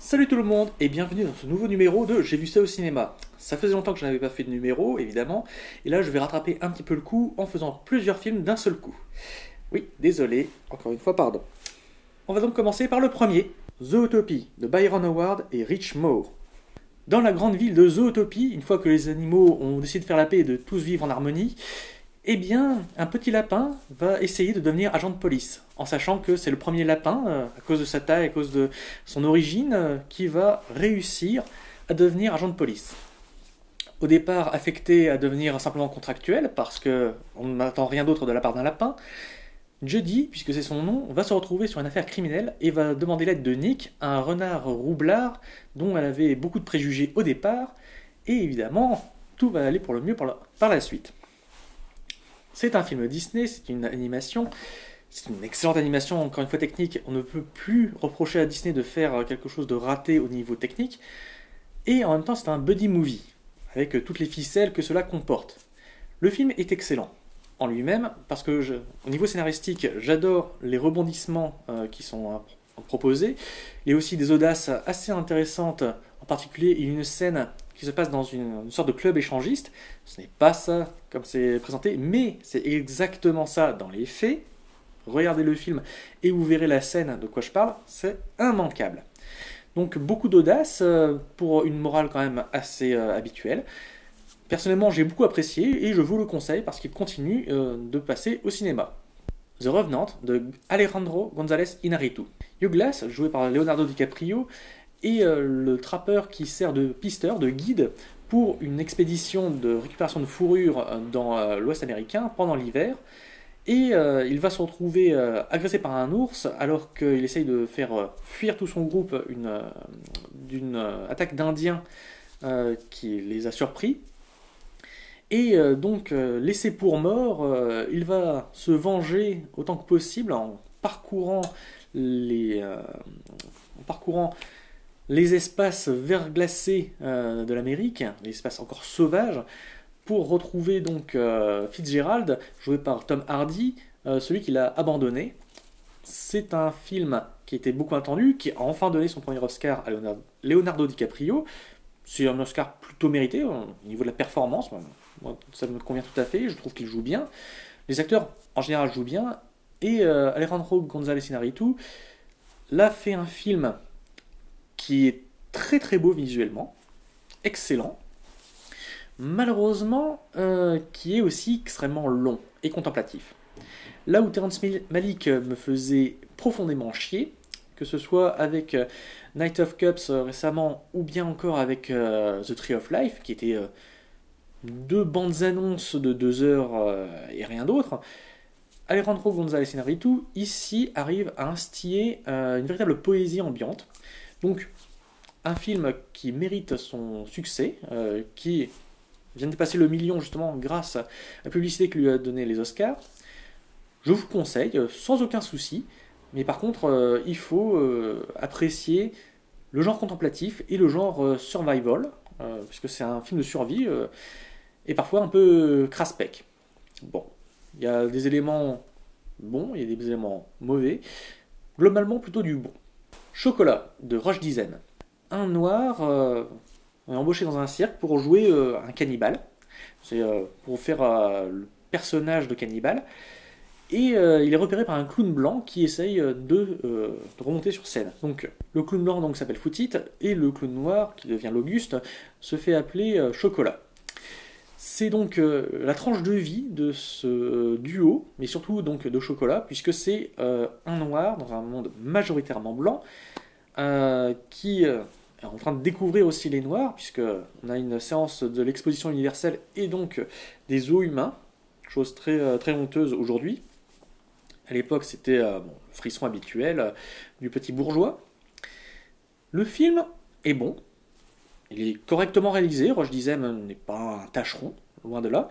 Salut tout le monde et bienvenue dans ce nouveau numéro de J'ai vu ça au cinéma. Ça faisait longtemps que je n'avais pas fait de numéro, évidemment, et là je vais rattraper un petit peu le coup en faisant plusieurs films d'un seul coup. Oui, désolé, encore une fois pardon. On va donc commencer par le premier, Zootopie, de Byron Howard et Rich Moore. Dans la grande ville de Zootopie, une fois que les animaux ont décidé de faire la paix et de tous vivre en harmonie, eh bien, un petit lapin va essayer de devenir agent de police, en sachant que c'est le premier lapin, à cause de sa taille, à cause de son origine, qui va réussir à devenir agent de police. Au départ, affecté à devenir simplement contractuel, parce qu'on n'attend rien d'autre de la part d'un lapin, Juddy, puisque c'est son nom, va se retrouver sur une affaire criminelle et va demander l'aide de Nick, un renard roublard dont elle avait beaucoup de préjugés au départ, et évidemment, tout va aller pour le mieux par la suite. C'est un film Disney, c'est une animation, c'est une excellente animation, encore une fois technique, on ne peut plus reprocher à Disney de faire quelque chose de raté au niveau technique, et en même temps c'est un buddy movie, avec toutes les ficelles que cela comporte. Le film est excellent en lui-même, parce que au niveau scénaristique, j'adore les rebondissements qui sont proposés, il y a aussi des audaces assez intéressantes, en particulier il y a une scène qui se passe dans une sorte de club échangiste. Ce n'est pas ça comme c'est présenté, mais c'est exactement ça dans les faits. Regardez le film et vous verrez la scène de quoi je parle, c'est immanquable. Donc beaucoup d'audace pour une morale quand même assez habituelle. Personnellement, j'ai beaucoup apprécié et je vous le conseille parce qu'il continue de passer au cinéma. The Revenant de Alejandro González Iñárritu. Hugh Glass, joué par Leonardo DiCaprio, et le trappeur qui sert de pisteur, de guide, pour une expédition de récupération de fourrure dans l'Ouest américain pendant l'hiver. Et il va se retrouver agressé par un ours alors qu'il essaye de faire fuir tout son groupe d'une attaque d'Indiens qui les a surpris. Et donc, laissé pour mort, il va se venger autant que possible en parcourant les espaces verglacés de l'Amérique, les espaces encore sauvages, pour retrouver donc Fitzgerald, joué par Tom Hardy, celui qu'il a abandonné. C'est un film qui était beaucoup attendu, qui a enfin donné son premier Oscar à Leonardo DiCaprio. C'est un Oscar plutôt mérité au niveau de la performance. Moi, ça me convient tout à fait, je trouve qu'il joue bien. Les acteurs, en général, jouent bien. Et Alejandro González Iñárritu l'a fait un film qui est très très beau visuellement, excellent, malheureusement qui est aussi extrêmement long et contemplatif. Là où Terrence Malick me faisait profondément chier, que ce soit avec Night of Cups récemment ou bien encore avec The Tree of Life, qui était deux bandes annonces de 2 heures et rien d'autre, Alejandro González Iñárritu ici arrive à instiller une véritable poésie ambiante. Donc, un film qui mérite son succès, qui vient de dépasser le million justement grâce à la publicité que lui a donné les Oscars. Je vous conseille, sans aucun souci, mais par contre, il faut apprécier le genre contemplatif et le genre survival, puisque c'est un film de survie, et parfois un peu crasse-pec. Bon, il y a des éléments bons, il y a des éléments mauvais, globalement plutôt du bon. Chocolat, de Roche Dizem. Un noir est embauché dans un cirque pour jouer un cannibale. C'est pour faire le personnage de cannibale. Et il est repéré par un clown blanc qui essaye de remonter sur scène. Donc le clown blanc donc, s'appelle Footit et le clown noir, qui devient l'Auguste, se fait appeler Chocolat. C'est donc la tranche de vie de ce duo, mais surtout donc de Chocolat, puisque c'est un noir dans un monde majoritairement blanc, qui est en train de découvrir aussi les noirs, puisqu'on a une séance de l'exposition universelle et donc des os humains, chose très, très honteuse aujourd'hui. À l'époque, c'était le frisson habituel du petit bourgeois. Le film est bon, il est correctement réalisé, Roche Dizem n'est pas un tâcheron, loin de là.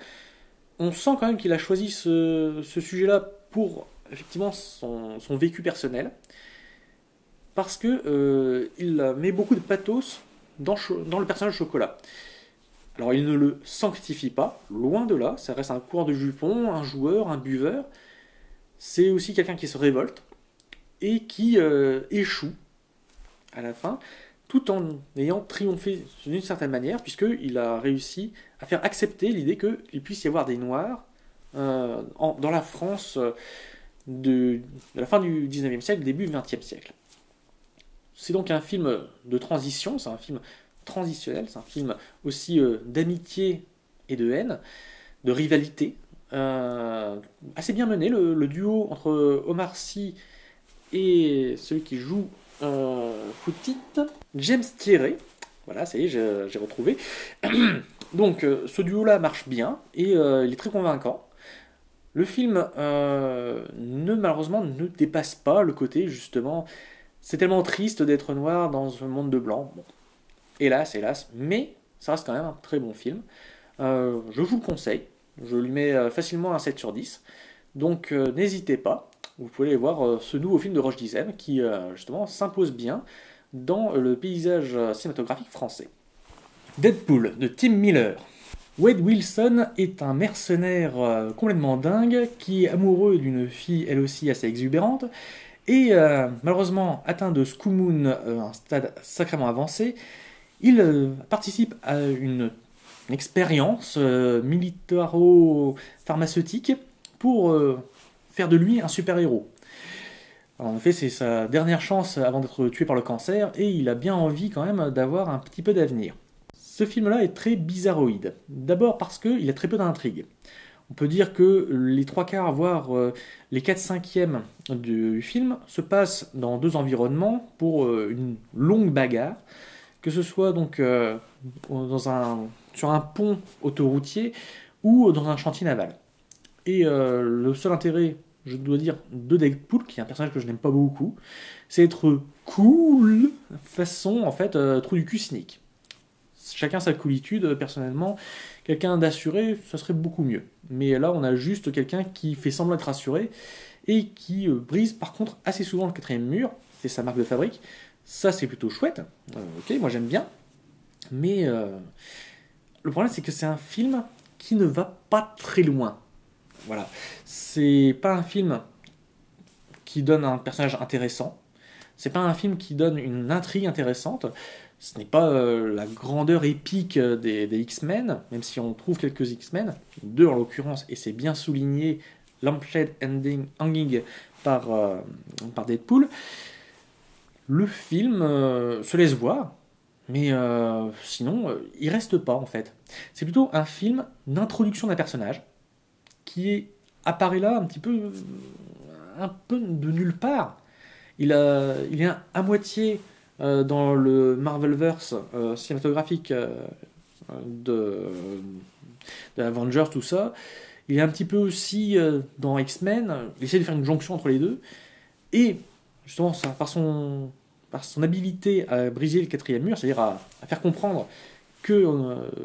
On sent quand même qu'il a choisi ce sujet-là pour effectivement son vécu personnel, parce que il met beaucoup de pathos dans le personnage Chocolat. Alors il ne le sanctifie pas, loin de là, ça reste un coureur de jupons, un joueur, un buveur. C'est aussi quelqu'un qui se révolte et qui échoue à la fin, tout en ayant triomphé d'une certaine manière, puisqu'il a réussi à faire accepter l'idée qu'il puisse y avoir des Noirs dans la France de la fin du 19e siècle, début du 20e siècle. C'est donc un film de transition, c'est un film transitionnel, c'est un film aussi d'amitié et de haine, de rivalité, assez bien mené. Le duo entre Omar Sy et celui qui joue Foutit, James Thierry, voilà, ça y est, j'ai retrouvé. Donc ce duo-là marche bien et il est très convaincant. Le film malheureusement ne dépasse pas le côté justement, c'est tellement triste d'être noir dans un monde de blanc. Bon, hélas, mais ça reste quand même un très bon film. Je vous le conseille, je lui mets facilement un 7 sur 10. Donc n'hésitez pas, vous pouvez aller voir ce nouveau film de Roch Dizem qui justement s'impose bien dans le paysage cinématographique français. Deadpool de Tim Miller. Wade Wilson est un mercenaire complètement dingue qui est amoureux d'une fille elle aussi assez exubérante et malheureusement atteint de Scoomoon à un stade sacrément avancé. Il participe à une expérience militaro-pharmaceutique pour faire de lui un super-héros. En effet, c'est sa dernière chance avant d'être tué par le cancer et il a bien envie quand même d'avoir un petit peu d'avenir. Ce film-là est très bizarroïde. D'abord parce qu'il a très peu d'intrigue. On peut dire que les 3/4, voire les 4/5 du film se passent dans 2 environnements pour une longue bagarre, que ce soit donc sur un pont autoroutier ou dans un chantier naval. Et le seul intérêt, je dois dire, de Deadpool, qui est un personnage que je n'aime pas beaucoup, c'est être cool, façon en fait trou du cul cynique. Chacun sa coolitude, personnellement, quelqu'un d'assuré, ça serait beaucoup mieux. Mais là, on a juste quelqu'un qui fait semblant d'être assuré et qui brise par contre assez souvent le 4e mur, c'est sa marque de fabrique. Ça, c'est plutôt chouette. Ok, moi j'aime bien. Mais le problème, c'est que c'est un film qui ne va pas très loin. Voilà. C'est pas un film qui donne un personnage intéressant. C'est pas un film qui donne une intrigue intéressante. Ce n'est pas la grandeur épique des X-Men, même si on trouve quelques X-Men, 2 en l'occurrence, et c'est bien souligné, lampshade hanging par Deadpool. Le film se laisse voir, mais sinon, il reste pas en fait. C'est plutôt un film d'introduction d'un personnage qui apparaît là un peu de nulle part. Il est à moitié dans le Marvelverse cinématographique de Avengers, tout ça. Il est un petit peu aussi dans X-Men. Il essaie de faire une jonction entre les deux. Et justement, par son habilité à briser le 4e mur, c'est-à-dire à faire comprendre que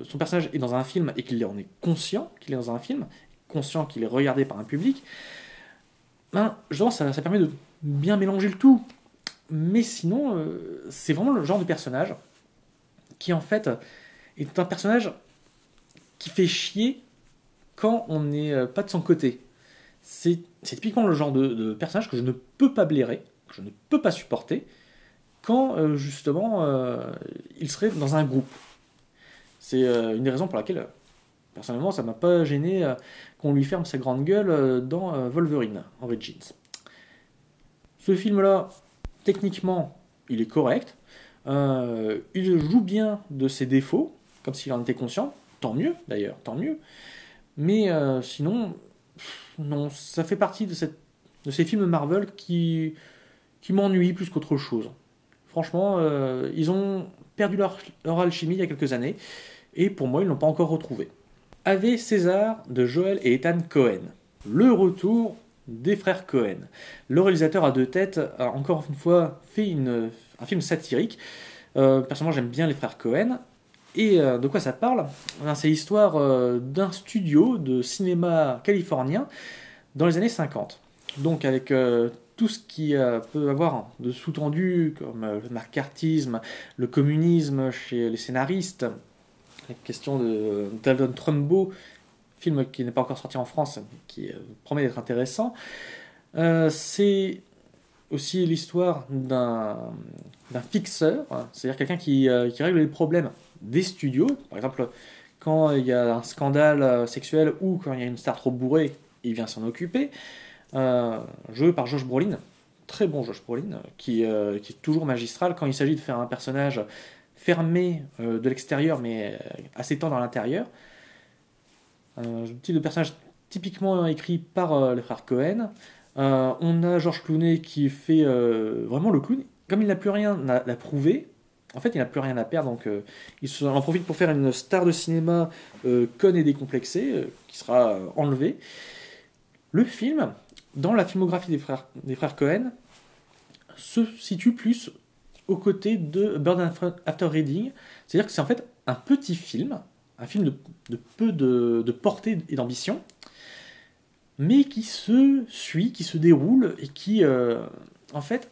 son personnage est dans un film et qu'il en est conscient qu'il est dans un film, conscient qu'il est regardé par un public, ben, justement, ça permet de bien mélanger le tout. Mais sinon, c'est vraiment le genre de personnage qui, en fait, est un personnage qui fait chier quand on n'est pas de son côté. C'est typiquement le genre de personnage que je ne peux pas blairer, que je ne peux pas supporter, quand, justement, il serait dans un groupe. C'est une des raisons pour laquelle, personnellement, ça ne m'a pas gêné qu'on lui ferme sa grande gueule dans Wolverine, Origins. Ce film-là, techniquement, il est correct. Il joue bien de ses défauts, comme s'il en était conscient. Tant mieux, d'ailleurs, tant mieux. Mais sinon, non, ça fait partie de ces films Marvel qui m'ennuient plus qu'autre chose. Franchement, ils ont perdu leur alchimie il y a quelques années, et pour moi, ils ne l'ont pas encore retrouvé. Ave César de Joel et Ethan Cohen. Le retour des frères Cohen. Le réalisateur à 2 têtes a encore une fois fait un film satirique. Personnellement, j'aime bien les frères Cohen. Et de quoi ça parle? C'est l'histoire d'un studio de cinéma californien dans les années 50. Donc avec tout ce qui peut avoir de sous-tendu, comme le macartisme, le communisme chez les scénaristes, la question de Dalton Trumbo, film qui n'est pas encore sorti en France, mais qui promet d'être intéressant. C'est aussi l'histoire d'un fixeur, hein, c'est-à-dire quelqu'un qui règle les problèmes des studios. Par exemple, quand il y a un scandale sexuel ou quand il y a une star trop bourrée, il vient s'en occuper. Joué par Josh Brolin, très bon Josh Brolin, qui est toujours magistral quand il s'agit de faire un personnage fermé de l'extérieur mais assez tendre à l'intérieur. Un type de personnage typiquement écrit par les frères Cohen. On a George Clooney qui fait vraiment le clown. Comme il n'a plus rien à prouver, en fait il n'a plus rien à perdre, donc il en profite pour faire une star de cinéma conne et décomplexée, qui sera enlevée. Le film, dans la filmographie des frères Cohen, se situe plus aux côtés de Bird After Reading, c'est-à-dire que c'est en fait un petit film, un film de peu de portée et d'ambition, mais qui se suit, qui se déroule et qui, en fait,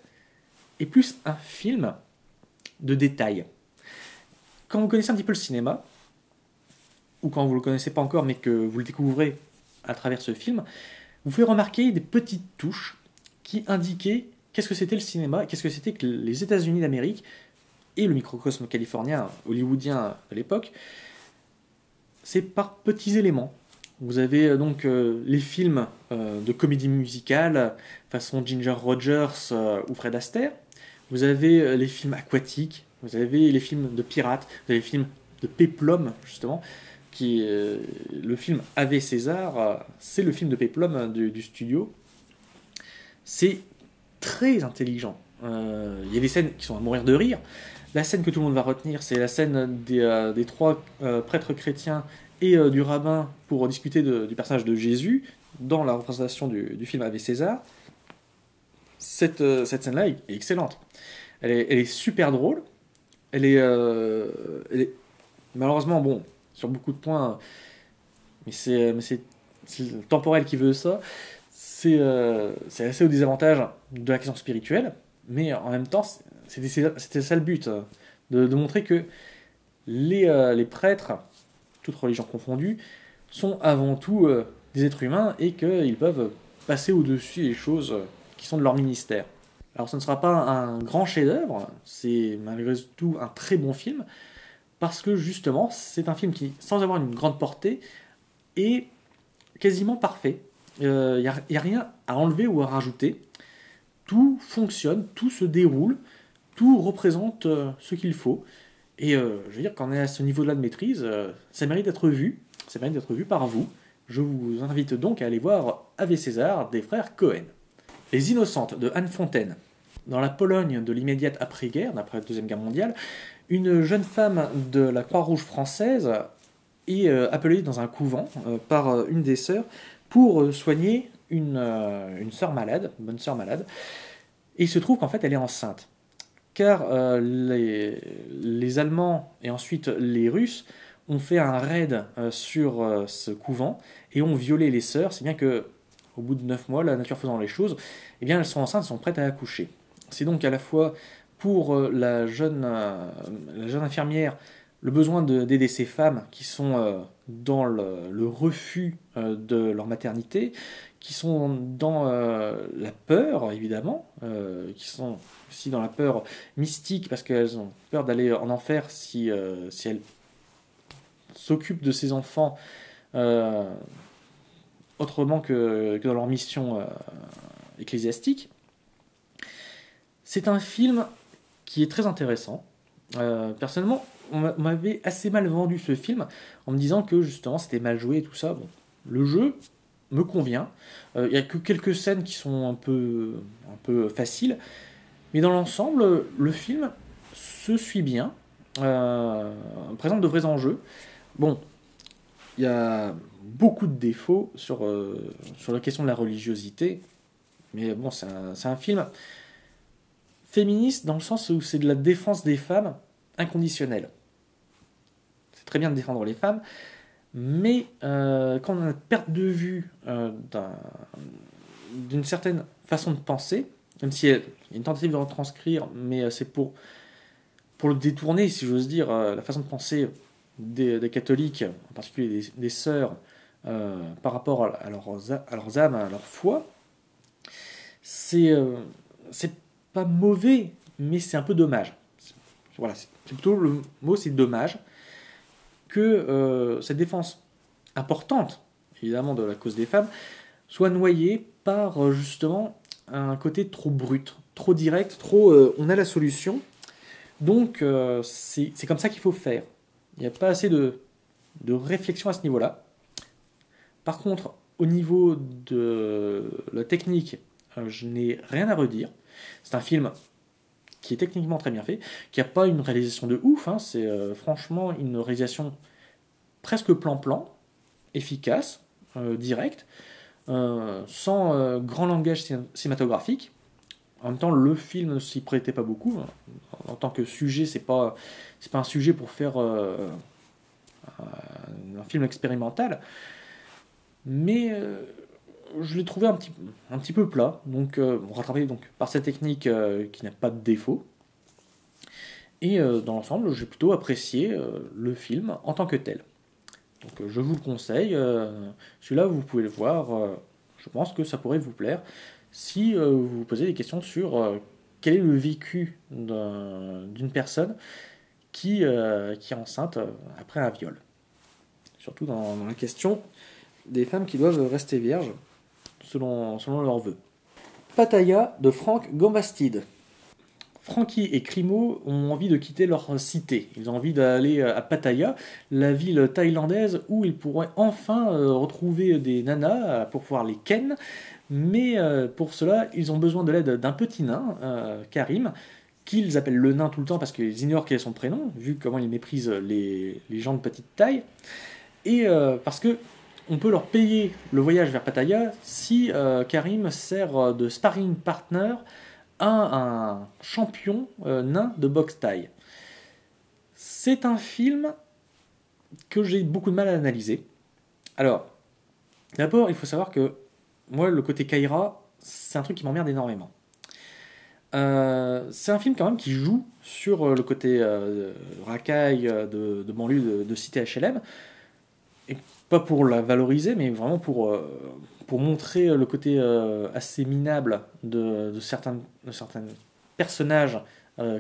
est plus un film de détails. Quand vous connaissez un petit peu le cinéma, ou quand vous ne le connaissez pas encore mais que vous le découvrez à travers ce film, vous pouvez remarquer des petites touches qui indiquaient qu'est-ce que c'était le cinéma, qu'est-ce que c'était que les États-Unis d'Amérique et le microcosme californien, hollywoodien de l'époque. C'est par petits éléments. Vous avez donc les films de comédie musicale, façon Ginger Rogers ou Fred Astaire. Vous avez les films aquatiques, vous avez les films de pirates, vous avez les films de péplum, justement, qui le film Ave César, c'est le film de péplum du studio. C'est très intelligent. Il y a des scènes qui sont à mourir de rire. La scène que tout le monde va retenir, c'est la scène des trois prêtres chrétiens et du rabbin pour discuter du personnage de Jésus dans la représentation du film Ave César. Cette scène-là est excellente. Elle est super drôle. Elle est malheureusement, bon, sur beaucoup de points, mais c'est le temporel qui veut ça. C'est assez au désavantage de la question spirituelle, mais en même temps, c'était ça le but, de montrer que les prêtres, toutes religions confondues, sont avant tout des êtres humains et qu'ils peuvent passer au-dessus des choses qui sont de leur ministère. Alors ce ne sera pas un grand chef-d'œuvre, c'est malgré tout un très bon film, parce que justement, c'est un film qui, sans avoir une grande portée, est quasiment parfait. Il n'y a rien à enlever ou à rajouter. Tout fonctionne, tout se déroule, tout représente ce qu'il faut. Et je veux dire, quand on est à ce niveau-là de maîtrise, ça mérite d'être vu. Ça mérite d'être vu par vous. Je vous invite donc à aller voir Ave César des frères Cohen. Les Innocentes de Anne Fontaine. Dans la Pologne de l'immédiate après-guerre, après la Deuxième Guerre mondiale, une jeune femme de la Croix-Rouge française est appelée dans un couvent par une des sœurs pour soigner une sœur malade, une bonne sœur malade. Et il se trouve qu'en fait, elle est enceinte. Car les Allemands et ensuite les Russes ont fait un raid sur ce couvent et ont violé les sœurs, si bien que au bout de 9 mois, la nature faisant les choses, eh bien, elles sont enceintes, elles sont prêtes à accoucher. C'est donc à la fois pour la jeune infirmière le besoin d'aider ces femmes qui sont dans le refus de leur maternité, qui sont dans la peur, évidemment, qui sont aussi dans la peur mystique, parce qu'elles ont peur d'aller en enfer si elles s'occupent de ces enfants autrement que dans leur mission ecclésiastique. C'est un film qui est très intéressant. Personnellement, on m'avait assez mal vendu ce film en me disant que justement c'était mal joué et tout ça. Bon, le jeu me convient. Il n'y a que quelques scènes qui sont un peu faciles, mais dans l'ensemble, le film se suit bien, présente de vrais enjeux. Bon, il y a beaucoup de défauts sur la question de la religiosité, mais bon, c'est un film féministe dans le sens où c'est de la défense des femmes inconditionnelle. C'est très bien de défendre les femmes, mais quand on a une perte de vue d'une certaine façon de penser, même si il y a une tentative de retranscrire, mais c'est pour le détourner, si j'ose dire, la façon de penser des catholiques, en particulier des sœurs, par rapport à leurs âmes, à leur foi, c'est c'est pas mauvais, mais c'est un peu dommage. Voilà, c'est plutôt le mot, c'est dommage que cette défense importante, évidemment, de la cause des femmes, soit noyée par justement un côté trop brut, trop direct, trop on a la solution. Donc c'est comme ça qu'il faut faire. Il n'y a pas assez de réflexion à ce niveau-là. Par contre, au niveau de la technique, je n'ai rien à redire. C'est un film qui est techniquement très bien fait, qui n'a pas une réalisation de ouf, hein, c'est franchement une réalisation presque plan-plan, efficace, directe, sans grand langage cinématographique. En même temps, le film ne s'y prêtait pas beaucoup. En tant que sujet, c'est pas un sujet pour faire un film expérimental. Mais je l'ai trouvé un petit peu plat. Donc, rattrapé donc, par cette technique qui n'a pas de défaut. Et dans l'ensemble, j'ai plutôt apprécié le film en tant que tel. Donc, je vous le conseille. Celui-là, vous pouvez le voir. Je pense que ça pourrait vous plaire. Si vous vous posez des questions sur quel est le vécu d'une personne qui est enceinte après un viol. Surtout dans la question des femmes qui doivent rester vierges selon leurs vœux. Pattaya de Frank Gambastide. Frankie et Crimo ont envie de quitter leur cité. Ils ont envie d'aller à Pattaya, la ville thaïlandaise où ils pourraient enfin retrouver des nanas pour pouvoir les ken. Mais pour cela, ils ont besoin de l'aide d'un petit nain, Karim, qu'ils appellent le nain tout le temps parce qu'ils ignorent quel est son prénom, vu comment ils méprisent les gens de petite taille. Et parce que on peut leur payer le voyage vers Pattaya si Karim sert de sparring partner à un champion nain de boxe thaï. C'est un film que j'ai beaucoup de mal à analyser. Alors, d'abord, il faut savoir que moi, le côté Kaira, c'est un truc qui m'emmerde énormément. C'est un film quand même qui joue sur le côté racaille de banlieue de cité HLM, et pas pour la valoriser, mais vraiment pour montrer le côté assez minable de certains personnages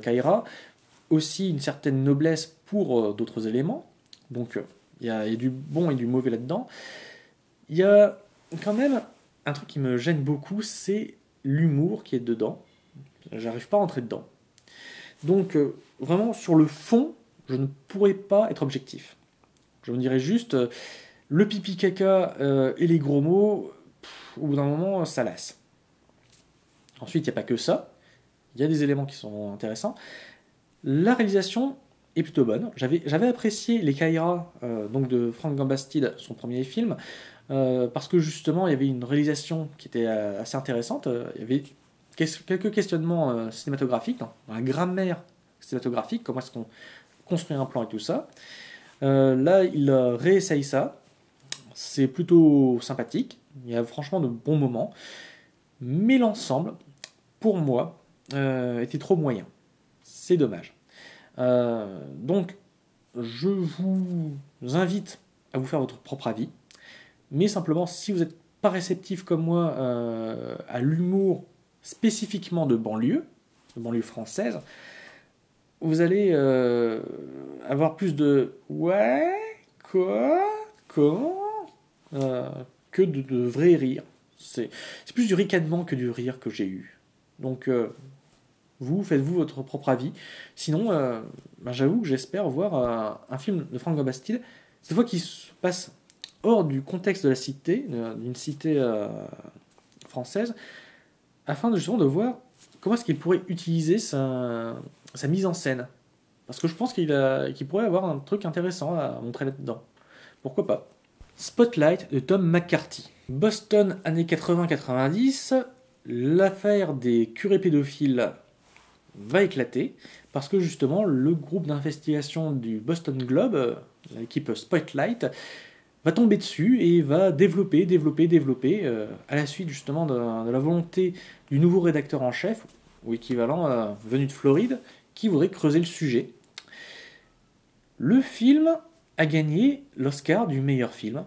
Kaira, aussi une certaine noblesse pour d'autres éléments. Donc il y a du bon et du mauvais là-dedans. Il y a quand même un truc qui me gêne beaucoup, c'est l'humour qui est dedans. J'arrive pas à rentrer dedans. Donc, vraiment, sur le fond, je ne pourrais pas être objectif. Je me dirais juste, le pipi caca et les gros mots, au bout d'un moment, ça lasse. Ensuite, il n'y a pas que ça. Il y a des éléments qui sont intéressants. La réalisation est plutôt bonne. J'avais apprécié Les Kaira, donc de Frank Gambastide, son premier film, parce que justement, il y avait une réalisation qui était assez intéressante. Il y avait quelques questionnements cinématographiques, dans la grammaire cinématographique, comment est-ce qu'on construit un plan et tout ça. Là, il réessaye ça. C'est plutôt sympathique. Il y a franchement de bons moments. Mais l'ensemble, pour moi, était trop moyen. C'est dommage. Donc, je vous invite à vous faire votre propre avis. Mais simplement, si vous n'êtes pas réceptif comme moi à l'humour spécifiquement de banlieue française, vous allez avoir plus de ouais, quoi, comment que de vrai rire. C'est plus du ricanement que du rire que j'ai eu. Donc faites-vous votre propre avis. Sinon, j'avoue que j'espère voir un film de Frank Gambastide, cette fois qui se passe hors du contexte de la cité, d'une cité française, afin justement de voir comment est-ce qu'il pourrait utiliser sa mise en scène. Parce que je pense qu'il pourrait avoir un truc intéressant à montrer là-dedans. Pourquoi pas. Spotlight de Tom McCarthy. Boston, années 80-90, l'affaire des curés pédophiles va éclater, parce que justement, le groupe d'investigation du Boston Globe, l'équipe Spotlight, va tomber dessus et va développer, à la suite justement de la volonté du nouveau rédacteur en chef, ou équivalent venu de Floride, qui voudrait creuser le sujet. Le film a gagné l'Oscar du meilleur film.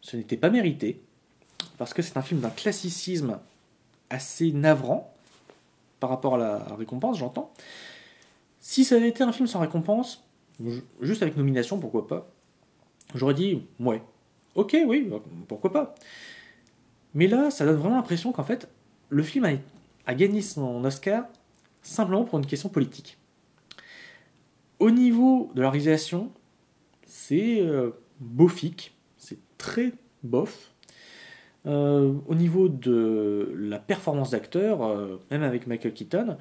Ce n'était pas mérité, parce que c'est un film d'un classicisme assez navrant, par rapport à la récompense, j'entends. Si ça avait été un film sans récompense, juste avec nomination, pourquoi pas, j'aurais dit, ouais, ok, oui, pourquoi pas. Mais là, ça donne vraiment l'impression qu'en fait, le film a gagné son Oscar simplement pour une question politique. Au niveau de la réalisation, c'est bofique, c'est très bof. Au niveau de la performance d'acteur, même avec Michael Keaton,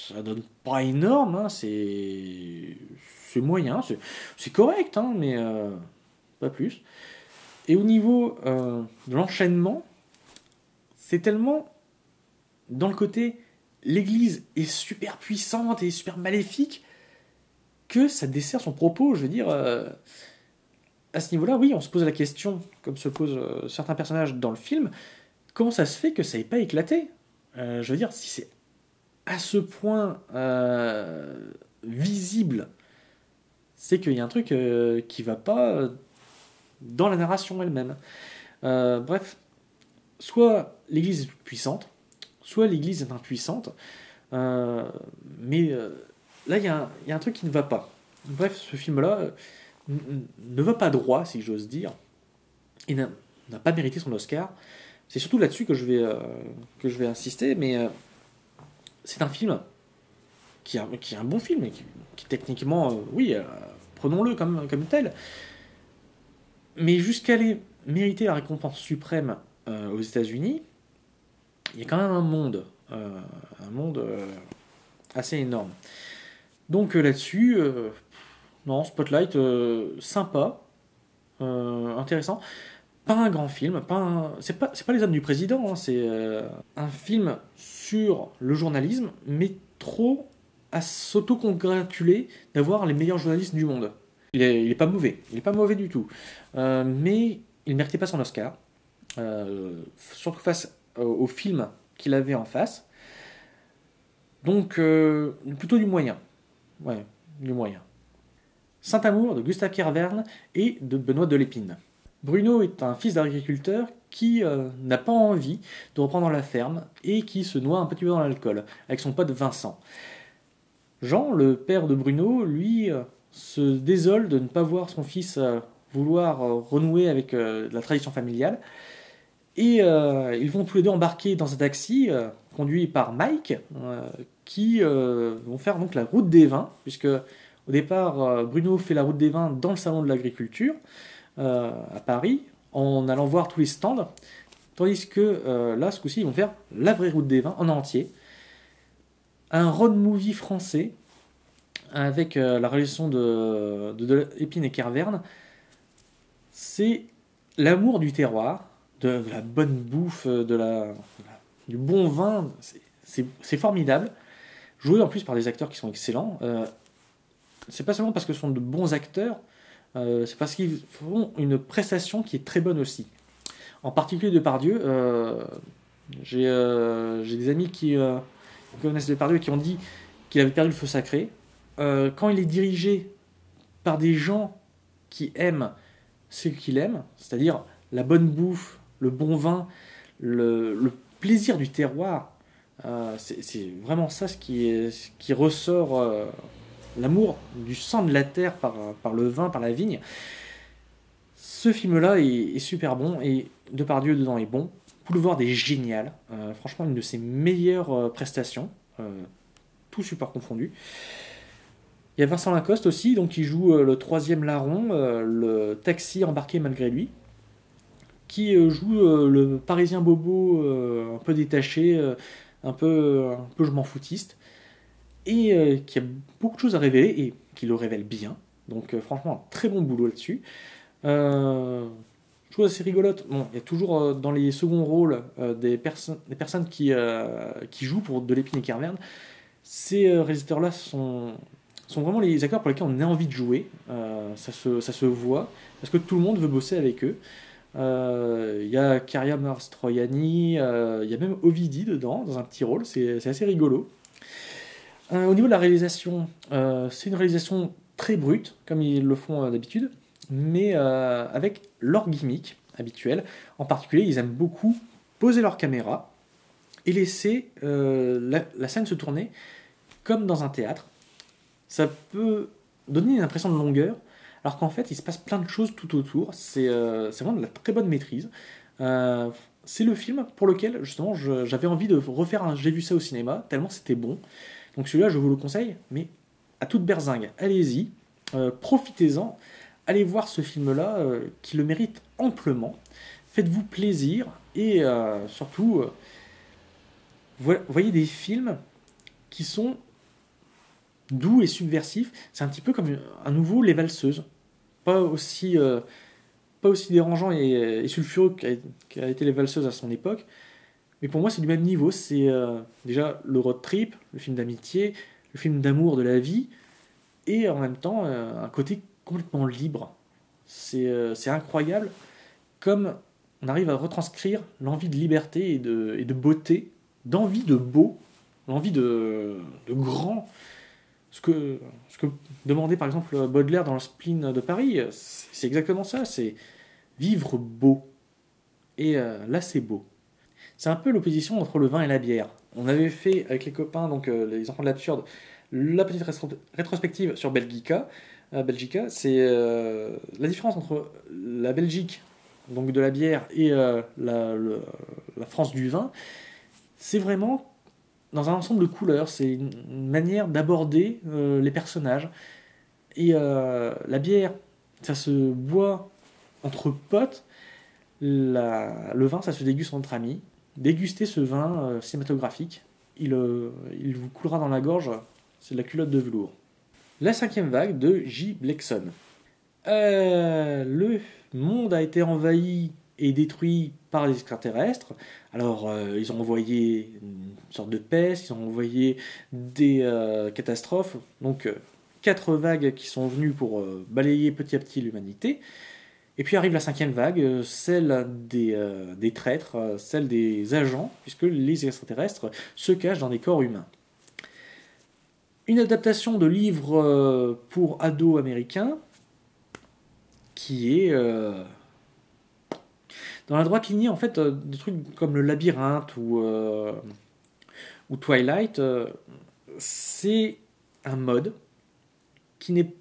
ça donne pas énorme, hein, c'est moyen, c'est correct, hein, mais pas plus. Et au niveau de l'enchaînement, c'est tellement dans le côté l'Église est super puissante et super maléfique que ça dessert son propos. Je veux dire, à ce niveau-là, oui, on se pose la question, comme se posent certains personnages dans le film, comment ça se fait que ça n'ait pas éclaté. Je veux dire, si c'est à ce point visible, c'est qu'il y a un truc qui va pas dans la narration elle-même. Bref, soit l'Église est puissante, soit l'Église est impuissante, mais là, il y a un truc qui ne va pas. Bref, ce film-là ne va pas droit, si j'ose dire, et n'a pas mérité son Oscar. C'est surtout là-dessus que je vais insister, mais c'est un film qui est un bon film, et qui techniquement, oui, prenons-le comme tel, mais jusqu'à aller mériter la récompense suprême aux États-Unis, il y a quand même un monde assez énorme. Donc là-dessus, non, Spotlight, sympa, intéressant. Pas un grand film, c'est pas Les Hommes du Président, hein, c'est un film sur le journalisme, mais trop à s'auto-congratuler d'avoir les meilleurs journalistes du monde. Il est pas mauvais, il est pas mauvais du tout, mais il ne méritait pas son Oscar, surtout face au film qu'il avait en face. Donc plutôt du moyen, ouais, du moyen. Saint-Amour de Gustave Kervern et de Benoît Delépine. Bruno est un fils d'agriculteur qui n'a pas envie de reprendre la ferme et qui se noie un petit peu dans l'alcool avec son pote Vincent. Jean, le père de Bruno, lui, se désole de ne pas voir son fils vouloir renouer avec la tradition familiale. Et ils vont tous les deux embarquer dans un taxi conduit par Mike, qui vont faire donc la route des vins, puisque au départ, Bruno fait la route des vins dans le salon de l'agriculture à Paris, en allant voir tous les stands, tandis que là, ce coup-ci, ils vont faire la vraie route des vins en entier. Un road movie français avec la réalisation de Épine et Kervern. C'est l'amour du terroir, de la bonne bouffe, du bon vin. C'est formidable. Joué en plus par des acteurs qui sont excellents. C'est pas seulement parce que ce sont de bons acteurs, c'est parce qu'ils font une prestation qui est très bonne aussi. En particulier Depardieu, j'ai des amis qui connaissent Depardieu et qui ont dit qu'il avait perdu le feu sacré. Quand il est dirigé par des gens qui aiment ce qu'il aime, c'est-à-dire la bonne bouffe, le bon vin, le plaisir du terroir, c'est vraiment ça ce qui ressort, l'amour du sang de la terre par le vin, par la vigne. Ce film-là est super bon, et Depardieu dedans est bon. Boulevard est génial, franchement une de ses meilleures prestations, tout support confondu. Il y a Vincent Lacoste aussi, donc qui joue le troisième larron, le taxi embarqué malgré lui, qui joue le parisien bobo un peu détaché, un peu je m'en foutiste, et qui a beaucoup de choses à révéler, et qui le révèle bien. Donc franchement, un très bon boulot là-dessus. Chose assez rigolote, bon, il y a toujours dans les seconds rôles des personnes qui jouent pour Delépine et Kervern. Ces réalisateurs-là sont vraiment les acteurs pour lesquels on a envie de jouer. Ça se voit, parce que tout le monde veut bosser avec eux. Il y a Caria Mastroianni, il y a même Ovidi dedans, dans un petit rôle, c'est assez rigolo. Au niveau de la réalisation, c'est une réalisation très brute, comme ils le font d'habitude, mais avec leur gimmick habituel. En particulier, ils aiment beaucoup poser leur caméra et laisser la scène se tourner comme dans un théâtre. Ça peut donner une impression de longueur, alors qu'en fait, il se passe plein de choses tout autour. C'est vraiment de la très bonne maîtrise. C'est le film pour lequel, justement, j'avais envie de refaire un J'ai vu ça au cinéma, tellement c'était bon. Donc celui-là, je vous le conseille, mais à toute berzingue. Allez-y, profitez-en, allez voir ce film-là, qui le mérite amplement. Faites-vous plaisir, et surtout, voyez des films qui sont doux et subversifs. C'est un petit peu comme un nouveau Les Valseuses. Pas aussi dérangeant et sulfureux qu'a été Les Valseuses à son époque. Mais pour moi, c'est du même niveau. C'est déjà le road trip, le film d'amitié, le film d'amour de la vie, et en même temps, un côté complètement libre. C'est incroyable comme on arrive à retranscrire l'envie de liberté et de beauté, d'envie de beau, l'envie de grand. Ce que demandait par exemple Baudelaire dans le Spleen de Paris, c'est exactement ça, c'est vivre beau. Et là, c'est beau. C'est un peu l'opposition entre le vin et la bière. On avait fait avec les copains, donc les enfants de l'absurde, la petite rétrospective sur Belgica. Belgica, c'est la différence entre la Belgique, donc de la bière, et la France du vin. C'est vraiment dans un ensemble de couleurs, c'est une manière d'aborder les personnages. Et la bière, ça se boit entre potes. Le vin, ça se déguste entre amis. Dégustez ce vin cinématographique, il vous coulera dans la gorge, c'est de la culotte de velours. La 5e vague de J. Blakeson. Le monde a été envahi et détruit par les extraterrestres. Alors, ils ont envoyé une sorte de peste, ils ont envoyé des catastrophes. Donc, 4 vagues qui sont venues pour balayer petit à petit l'humanité. Et puis arrive la 5e vague, celle des traîtres, celle des agents, puisque les extraterrestres se cachent dans des corps humains. Une adaptation de livre pour ados américains qui est dans la droite lignée en fait des trucs comme le Labyrinthe ou Twilight. C'est un mode qui n'est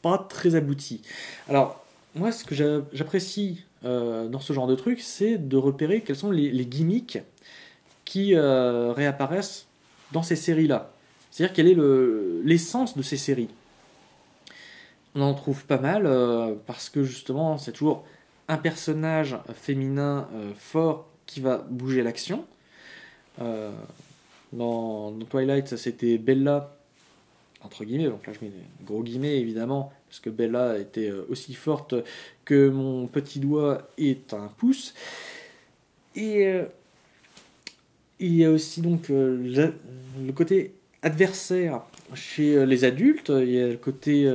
pas très abouti. Alors moi, ce que j'apprécie dans ce genre de truc, c'est de repérer quels sont les gimmicks qui réapparaissent dans ces séries-là. C'est-à-dire quelle est l'essence de ces séries. On en trouve pas mal parce que justement, c'est toujours un personnage féminin fort qui va bouger l'action. Dans Twilight, c'était Bella, entre guillemets, donc là je mets des gros guillemets évidemment, parce que Bella était aussi forte que mon petit doigt est un pouce. Et il y a aussi donc le côté adversaire chez les adultes, il y a le côté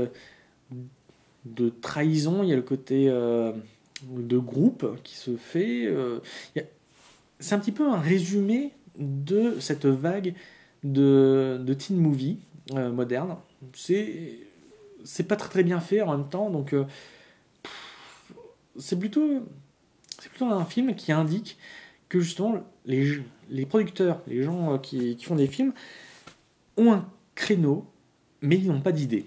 de trahison, il y a le côté de groupe qui se fait. C'est un petit peu un résumé de cette vague de teen movie moderne. C'est pas très bien fait en même temps, donc c'est plutôt un film qui indique que justement les producteurs, les gens qui font des films ont un créneau, mais ils n'ont pas d'idée.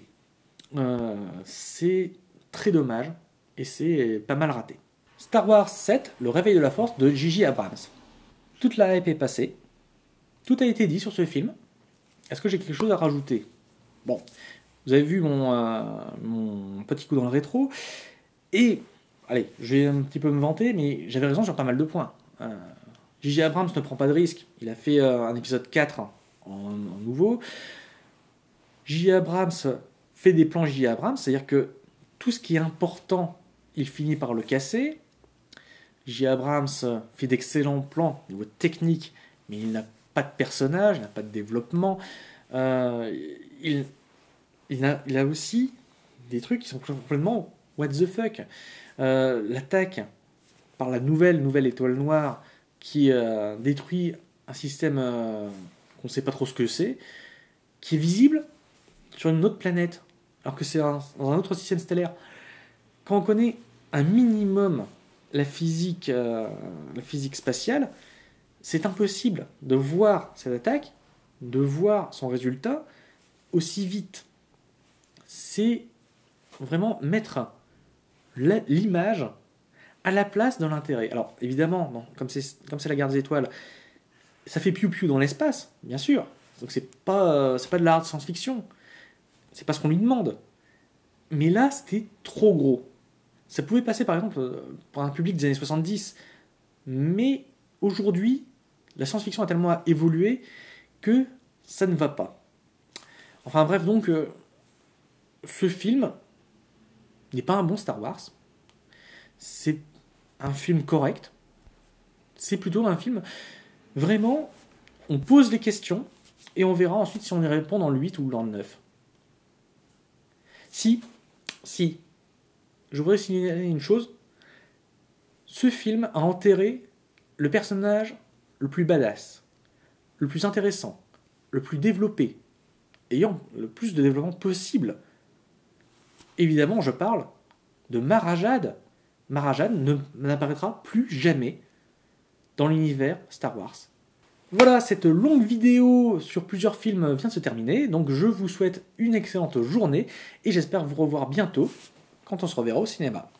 C'est très dommage et c'est pas mal raté. Star Wars 7, le réveil de la force de J.J. Abrams. Toute la hype est passée, tout a été dit sur ce film. Est-ce que j'ai quelque chose à rajouter? Bon, vous avez vu mon petit coup dans le rétro, et allez, je vais un petit peu me vanter, mais j'avais raison sur pas mal de points. J.J. Abrams ne prend pas de risque, il a fait un épisode 4 en nouveau. J.J. Abrams fait des plans J.J. Abrams, c'est-à-dire que tout ce qui est important, il finit par le casser. J.J. Abrams fait d'excellents plans au niveau technique, mais il n'a pas de personnage, il n'a pas de développement. Il a aussi des trucs qui sont complètement what the fuck. L'attaque par la nouvelle étoile noire qui détruit un système qu'on ne sait pas trop ce que c'est, qui est visible sur une autre planète, alors que c'est dans un autre système stellaire. Quand on connaît un minimum la physique spatiale, C'est impossible de voir cette attaque, de voir son résultat aussi vite. C'est vraiment mettre l'image à la place de l'intérêt. Alors évidemment, non, comme c'est la guerre des étoiles, ça fait piou-piou dans l'espace, bien sûr. Donc c'est pas de l'art de science-fiction. C'est pas ce qu'on lui demande. Mais là, c'était trop gros. Ça pouvait passer par exemple pour un public des années 70. Mais aujourd'hui, la science-fiction a tellement évolué que ça ne va pas. Enfin bref, donc, ce film n'est pas un bon Star Wars. C'est un film correct. C'est plutôt un film... Vraiment, on pose les questions et on verra ensuite si on y répond dans le 8 ou dans le 9. Si, je voudrais signaler une chose. Ce film a enterré le personnage le plus badass, le plus intéressant, le plus développé, ayant le plus de développement possible. Évidemment, je parle de Mara Jade. Mara Jade n'apparaîtra plus jamais dans l'univers Star Wars. Voilà, cette longue vidéo sur plusieurs films vient de se terminer, donc je vous souhaite une excellente journée et j'espère vous revoir bientôt quand on se reverra au cinéma.